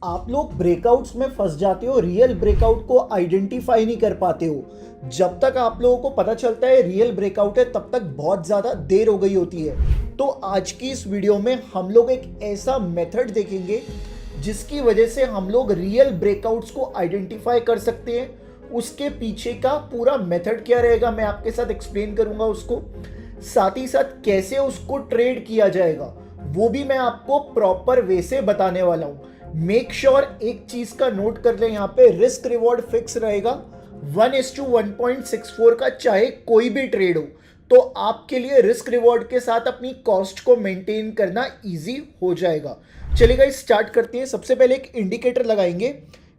आप लोग ब्रेकआउट्स में फंस जाते हो, रियल ब्रेकआउट को आइडेंटिफाई नहीं कर पाते हो। जब तक आप लोगों को पता चलता है रियल ब्रेकआउट है तब तक बहुत ज़्यादा देर हो गई होती है। तो आज की इस वीडियो में हम लोग एक ऐसा मेथड देखेंगे जिसकी वजह से हम लोग रियल ब्रेकआउट्स को आइडेंटिफाई कर सकते हैं। उसके पीछे का पूरा मेथड क्या रहेगा मैं आपके साथ एक्सप्लेन करूंगा उसको, साथ ही साथ कैसे उसको ट्रेड किया जाएगा वो भी मैं आपको प्रॉपर वे से बताने वाला हूं। मेक श्योर एक चीज का नोट कर ले, यहाँ पे रिस्क रिवॉर्ड फिक्स रहेगा 1:1.64 का, चाहे कोई भी ट्रेड हो। तो आपके लिए रिस्क रिवॉर्ड के साथ अपनी कॉस्ट को मेंटेन करना इजी हो जाएगा। चलिए गाइस स्टार्ट करते हैं। सबसे पहले एक इंडिकेटर लगाएंगे,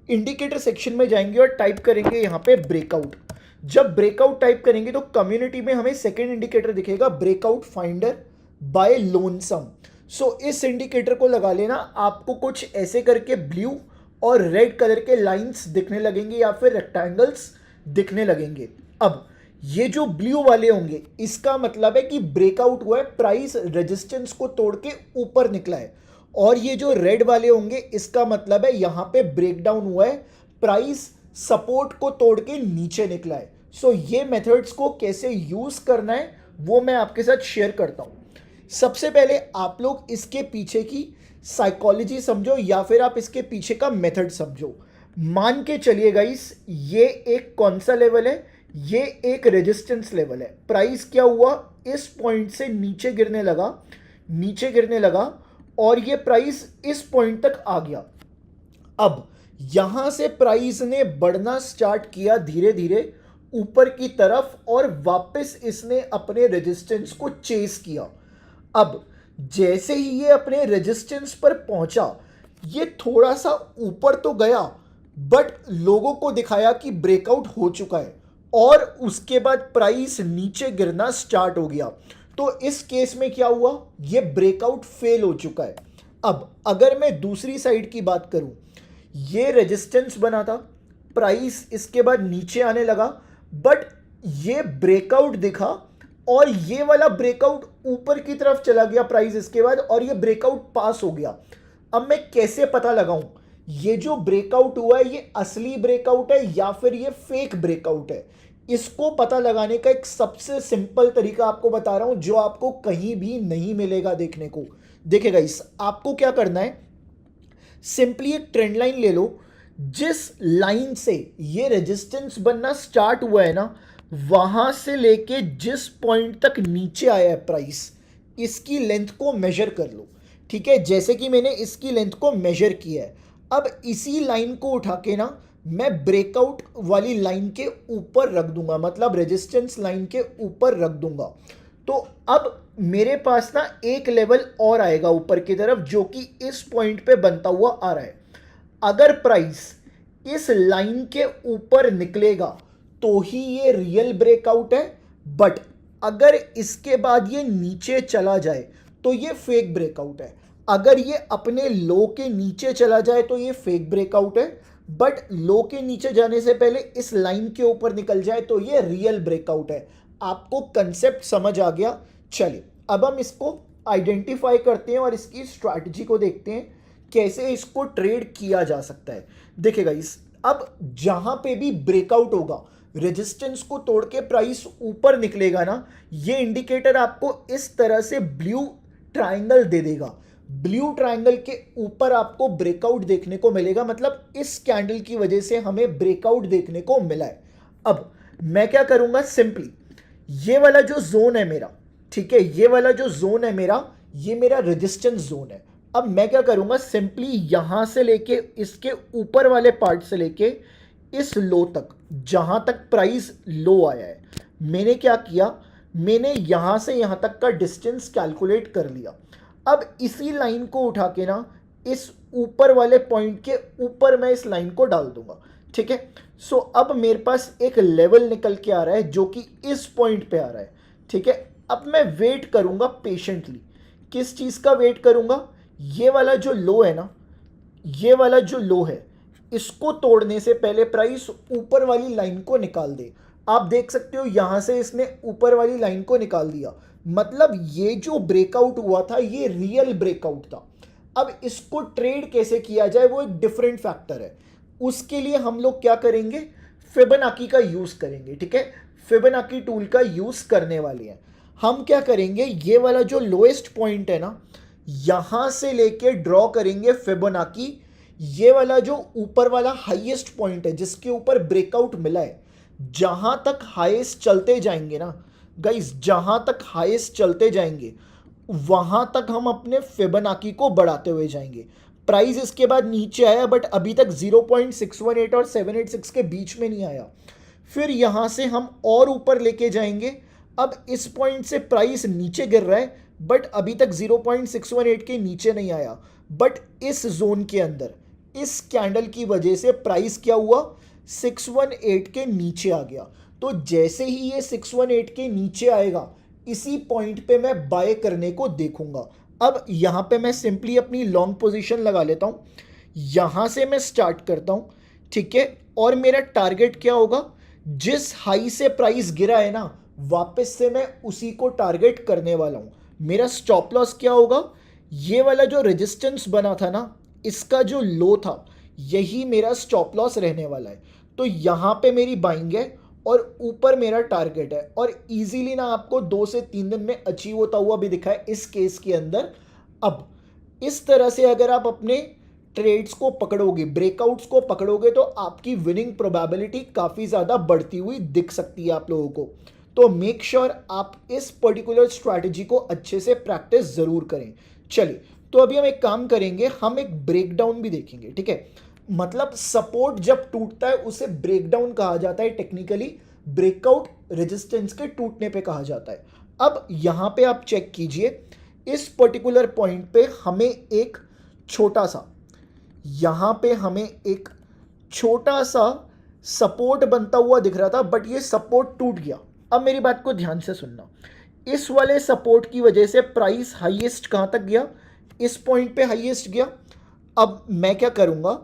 इंडिकेटर सेक्शन में जाएंगे और टाइप करेंगे यहाँ पे ब्रेकआउट। जब ब्रेकआउट टाइप करेंगे तो कम्युनिटी में हमें सेकेंड इंडिकेटर दिखेगा, ब्रेकआउट फाइंडर बाय लोनसम। सो इस इंडिकेटर को लगा लेना। आपको कुछ ऐसे करके ब्लू और रेड कलर के लाइंस दिखने लगेंगे या फिर रेक्टेंगल्स दिखने लगेंगे। अब ये जो ब्लू वाले होंगे इसका मतलब है कि ब्रेकआउट हुआ है, प्राइस रेजिस्टेंस को तोड़ के ऊपर निकला है। और ये जो रेड वाले होंगे इसका मतलब है यहाँ पे ब्रेकडाउन हुआ है, प्राइस सपोर्ट को तोड़ के नीचे निकला है। सो ये मेथड्स को कैसे यूज करना है वो मैं आपके साथ शेयर करता हूँ। सबसे पहले आप लोग इसके पीछे की साइकोलॉजी समझो या फिर आप इसके पीछे का मेथड समझो। मान के चलिए गाइस ये एक कौन सा लेवल है, ये एक रेजिस्टेंस लेवल है। प्राइस क्या हुआ, इस पॉइंट से नीचे गिरने लगा और ये प्राइस इस पॉइंट तक आ गया। अब यहां से प्राइस ने बढ़ना स्टार्ट किया धीरे धीरे ऊपर की तरफ और वापस इसने अपने रेजिस्टेंस को चेस किया। अब जैसे ही ये अपने रेजिस्टेंस पर पहुंचा ये थोड़ा सा ऊपर तो गया बट लोगों को दिखाया कि ब्रेकआउट हो चुका है और उसके बाद प्राइस नीचे गिरना स्टार्ट हो गया। तो इस केस में क्या हुआ, ये ब्रेकआउट फेल हो चुका है। अब अगर मैं दूसरी साइड की बात करूं, ये रेजिस्टेंस बना था, प्राइस इसके बाद नीचे आने लगा बट ये ब्रेकआउट दिखा और ये वाला ब्रेकआउट ऊपर की तरफ चला गया प्राइस इसके बाद और ये ब्रेकआउट पास हो गया। अब मैं कैसे पता लगाऊं ये जो ब्रेकआउट हुआ है ये असली ब्रेकआउट है या फिर ये फेक ब्रेकआउट है? इसको पता लगाने का एक सबसे सिंपल तरीका आपको बता रहा हूं जो आपको कहीं भी नहीं मिलेगा देखने को। देखिएगा इस आपको क्या करना है, सिंपली एक ट्रेंड लाइन ले लो। जिस लाइन से ये रेजिस्टेंस बनना स्टार्ट हुआ है ना वहां से लेके जिस पॉइंट तक नीचे आया है प्राइस, इसकी लेंथ को मेजर कर लो। ठीक है, जैसे कि मैंने इसकी लेंथ को मेजर किया है। अब इसी लाइन को उठा के ना मैं ब्रेकआउट वाली लाइन के ऊपर रख दूंगा, मतलब रेजिस्टेंस लाइन के ऊपर रख दूंगा। तो अब मेरे पास ना एक लेवल और आएगा ऊपर की तरफ जो कि इस पॉइंट पे बनता हुआ आ रहा है। अगर प्राइस इस लाइन के ऊपर निकलेगा तो ही ये रियल ब्रेकआउट है, बट अगर इसके बाद ये नीचे चला जाए तो ये फेक ब्रेकआउट है। अगर ये अपने लो के नीचे चला जाए तो ये फेक ब्रेकआउट है, बट लो के नीचे जाने से पहले इस लाइन के ऊपर निकल जाए तो ये रियल ब्रेकआउट है। आपको कंसेप्ट समझ आ गया? चलिए अब हम इसको आइडेंटिफाई करते हैं और इसकी स्ट्रैटेजी को देखते हैं कैसे इसको ट्रेड किया जा सकता है। देखिएगा इस अब जहां पे भी ब्रेकआउट होगा, रेजिस्टेंस को तोड़ के प्राइस ऊपर निकलेगा ना, ये इंडिकेटर आपको इस तरह से ब्लू ट्रायंगल दे देगा। ब्लू ट्रायंगल के ऊपर आपको ब्रेकआउट देखने को मिलेगा, मतलब इस कैंडल की वजह से हमें ब्रेकआउट देखने को मिला है। अब मैं क्या करूंगा, सिंपली ये वाला जो जोन है मेरा, ठीक है, ये वाला जो जोन है मेरा, ये मेरा रेजिस्टेंस जोन है। अब मैं क्या करूंगा, सिंपली यहां से लेके इसके ऊपर वाले पार्ट से लेके इस लो तक, जहां तक प्राइस लो आया है, मैंने क्या किया, मैंने यहां से यहां तक का डिस्टेंस कैलकुलेट कर लिया। अब इसी लाइन को उठा के ना इस ऊपर वाले पॉइंट के ऊपर मैं इस लाइन को डाल दूंगा। ठीक है, सो अब मेरे पास एक लेवल निकल के आ रहा है जो कि इस पॉइंट पे आ रहा है। ठीक है, अब मैं वेट करूंगा पेशेंटली। किस चीज का वेट करूंगा, ये वाला जो लो है ना, ये वाला जो लो है इसको तोड़ने से पहले प्राइस ऊपर वाली लाइन को निकाल दे। आप देख सकते हो यहां से इसने ऊपर वाली लाइन को निकाल दिया, मतलब ये जो ब्रेकआउट हुआ था ये रियल ब्रेकआउट था। अब इसको ट्रेड कैसे किया जाए वो एक डिफरेंट फैक्टर है। उसके लिए हम लोग क्या करेंगे, फिबोनाची का यूज़ करेंगे। ठीक है, फिबोनाची टूल का यूज़ करने वाले हैं। हम क्या करेंगे, ये वाला जो लोएस्ट पॉइंट है ना, यहाँ से लेके ड्रॉ करेंगे फिबोनाची। ये वाला जो ऊपर वाला हाईएस्ट पॉइंट है जिसके ऊपर ब्रेकआउट मिला है, जहाँ तक हाईएस्ट चलते जाएंगे ना गाइस, जहाँ तक हाईएस्ट चलते जाएंगे वहाँ तक हम अपने फिबोनाची को बढ़ाते हुए जाएंगे। प्राइस इसके बाद नीचे आया बट अभी तक 0.618 और 786 के बीच में नहीं आया। फिर यहाँ से हम और ऊपर लेके जाएंगे। अब इस पॉइंट से प्राइस नीचे गिर रहा है बट अभी तक 0.618 के नीचे नहीं आया। बट इस जोन के अंदर इस कैंडल की वजह से प्राइस क्या हुआ, 618 के नीचे आ गया। तो जैसे ही ये 618 के नीचे आएगा, इसी पॉइंट पे मैं बाय करने को देखूंगा। अब यहाँ पे मैं सिंपली अपनी लॉन्ग पोजीशन लगा लेता हूँ। यहाँ से मैं स्टार्ट करता हूँ, ठीक है। और मेरा टारगेट क्या होगा, जिस हाई से प्राइस गिरा है ना, वापस से मैं उसी को टारगेट करने वाला हूँ। मेरा स्टॉप लॉस क्या होगा, ये वाला जो रेजिस्टेंस बना था ना, इसका जो लो था, यही मेरा स्टॉप लॉस रहने वाला है। तो यहाँ पे मेरी बाइंग है और ऊपर मेरा टारगेट है, और इजीली ना आपको 2 से 3 दिन में अचीव होता हुआ भी दिखा है इस केस के अंदर। अब इस तरह से अगर आप अपने ट्रेड्स को पकड़ोगे, ब्रेकआउट्स को पकड़ोगे, तो आपकी विनिंग प्रोबेबिलिटी काफ़ी ज़्यादा बढ़ती हुई दिख सकती है आप लोगों को। तो मेक श्योर आप इस पर्टिकुलर स्ट्रैटेजी को अच्छे से प्रैक्टिस ज़रूर करें। चलिए, तो अभी हम एक काम करेंगे, हम एक ब्रेकडाउन भी देखेंगे। ठीक है, मतलब सपोर्ट जब टूटता है उसे ब्रेकडाउन कहा जाता है, टेक्निकली ब्रेकआउट रेजिस्टेंस के टूटने पे कहा जाता है। अब यहाँ पे आप चेक कीजिए, इस पर्टिकुलर पॉइंट पे हमें एक छोटा सा, यहाँ पे हमें एक छोटा सा सपोर्ट बनता हुआ दिख रहा था, बट ये सपोर्ट टूट गया। अब मेरी बात को ध्यान से सुनना, इस वाले सपोर्ट की वजह से प्राइस हाईएस्ट कहाँ तक गया, इस पॉइंट पे हाईएस्ट गया। अब मैं क्या करूँगा,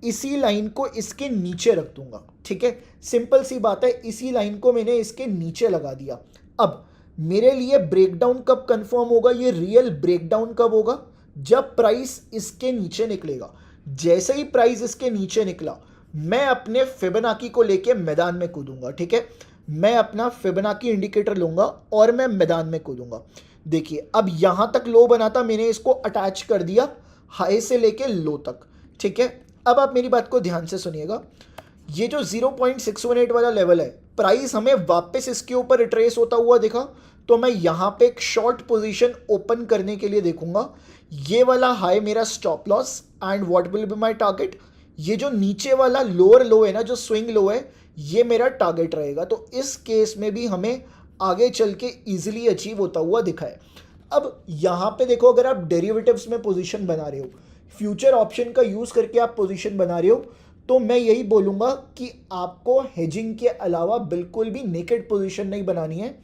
इसी लाइन को इसके नीचे रख दूंगा। ठीक है, सिंपल सी बात है, इसी लाइन को मैंने इसके नीचे लगा दिया। अब मेरे लिए ब्रेकडाउन कब कंफर्म होगा, ये रियल ब्रेकडाउन कब होगा, जब प्राइस इसके नीचे निकलेगा। जैसे ही प्राइस इसके नीचे निकला, मैं अपने फिबोनाची को लेके मैदान में कूदूंगा। ठीक है, मैं अपना फिबोनाची इंडिकेटर लूंगा और मैं मैदान में कूदूंगा। देखिए, अब यहां तक लो बना था, मैंने इसको अटैच कर दिया हाई से लेके लो तक। ठीक है, अब आप मेरी बात को ध्यान से सुनिएगा, ये जो 0.618 वाला लेवल है, प्राइस हमें वापस इसके ऊपर रिट्रेस होता हुआ दिखा, तो मैं यहाँ पे एक शॉर्ट पोजीशन ओपन करने के लिए देखूंगा। ये वाला हाई मेरा stop loss and what will be my target, ये जो नीचे वाला लोअर लो है ना, जो स्विंग लो है, ये मेरा टारगेट रहेगा। तो इस केस में भी हमें आगे चल के ईजिली अचीव होता हुआ दिखा है। अब यहाँ पे देखो, अगर आप डेरिवेटिव्स में पोजीशन बना रहे हो, फ्यूचर ऑप्शन का यूज़ करके आप पोजीशन बना रहे हो, तो मैं यही बोलूँगा कि आपको हेजिंग के अलावा बिल्कुल भी नेकेड पोजीशन नहीं बनानी है।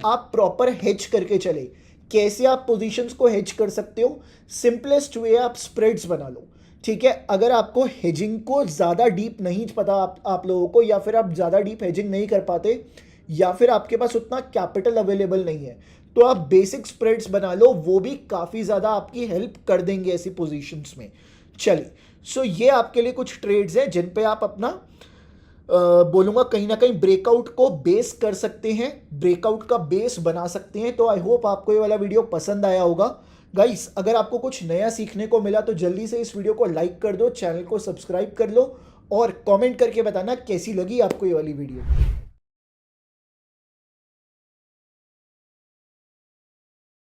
आप प्रॉपर हेज करके चले। कैसे आप पोजीशंस को हेज कर सकते हो, सिंपलेस्ट वे आप स्प्रेड्स बना लो। ठीक है, अगर आपको हेजिंग को ज़्यादा डीप नहीं पता आप लोगों को, या फिर आप ज़्यादा डीप हेजिंग नहीं कर पाते, या फिर आपके पास उतना कैपिटल अवेलेबल नहीं है, तो आप बेसिक स्प्रेड्स बना लो, वो भी काफ़ी ज़्यादा आपकी हेल्प कर देंगे ऐसी पोजीशंस में। चलिए, सो ये आपके लिए कुछ ट्रेड्स हैं जिन पे आप अपना बोलूँगा कहीं ना कहीं ब्रेकआउट को बेस कर सकते हैं, ब्रेकआउट का बेस बना सकते हैं। तो आई होप आपको ये वाला वीडियो पसंद आया होगा। गाइस, अगर आपको कुछ नया सीखने को मिला तो जल्दी से इस वीडियो को लाइक कर दो, चैनल को सब्सक्राइब कर लो और कमेंट करके बताना कैसी लगी आपको ये वाली वीडियो।